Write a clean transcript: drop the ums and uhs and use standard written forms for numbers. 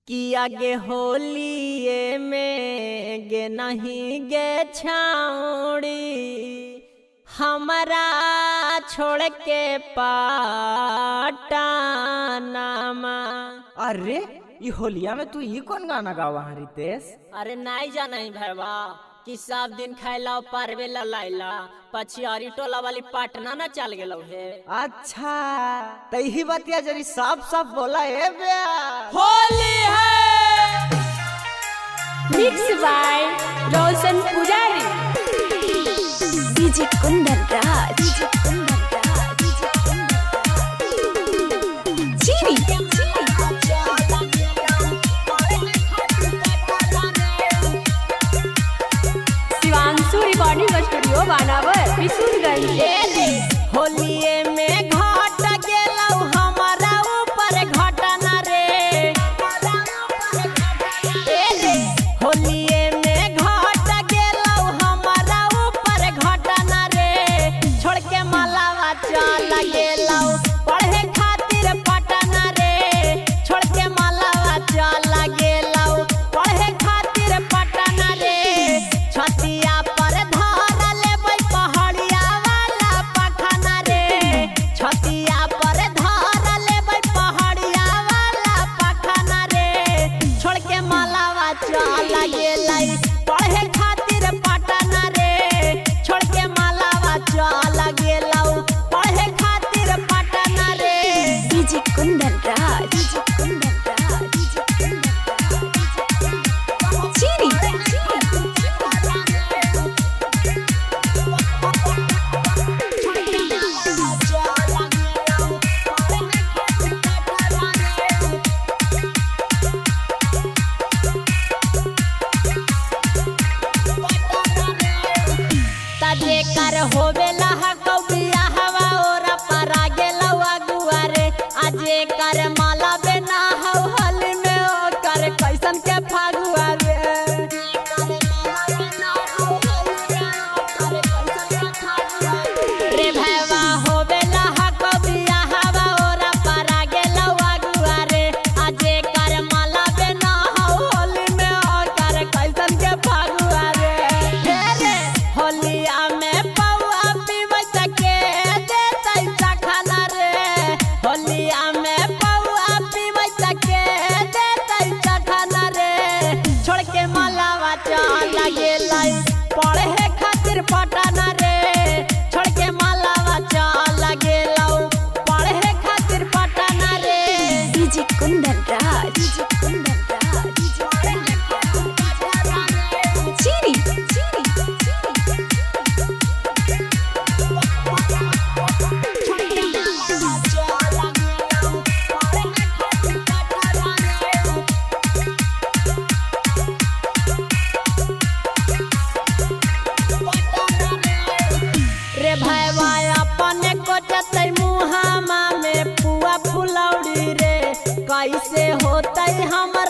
कि आगे होलिए में गे नहीं गे छाउड़ी हमारा छोड़ के पाटानामा। अरे ये होलिया में तू ये कौन गाना गावा है रितेश? अरे नहीं जाना ही भैया कि सब दिन खैला पारवे लाइला पछियारी टोला वाली पाटना ना चल गेलो है। अच्छा तो यही बतिया जरी सब बोला है बे। होली है मिक्स बाय रोशन पुजारी डीजे कुंदन राज चीनी शिवांशु रिकॉर्डिंग स्टूडियो बानावर विशुनगंज। होलिए में घाट गेलौ हमारा ऊपर घटना रे। होलिए में घाट गेलौ हमारा ऊपर घटना रे। छोड़ के मलावा चल गेलौ पढ़े खातिर पटना रे। छोड़ के मलावा चल गेलौ पढ़े खातिर पटना रे। छतिया पर धर लेबै पहाड़िया वाला पखना रे। छतिया पर धर लेबै पहाड़िया वाला पखना रे। छोड़ के मलावा चल गेलै पढ़े खातिर पटना रे। छोड़ के मलावा चल गेलौ पढ़े खातिर पटना रे। डीजे कुंदन राज चीनी जेकर होवेला कौबिया हवा और परा गेलौ अगुआ रे। आ जेकर माला बेना हौ हल में ओकर कैसन के फागुआ रे। रे भैया होवेला कौबिया हवा और परा गेलौ अगुआ रे। आ जेकर माला बेना हौ हल में ओकर कैसन के फागुआ रे। होलिया में पौआ पीबै सके देतै चखना रे। होलिया में पौआ पीबै सके देतै चखना रे। छोड़ के मलावा चल गेलै पढ़े खातिर पटना रे। छोड़ के मलावा चल गेलौ पढ़े खातिर पटना रे। डीजे कुंदन राज चीनी रे भैया अपने कोचतै मुहामा में पुआ फुलौड़ी रे। कैसे होतै हमर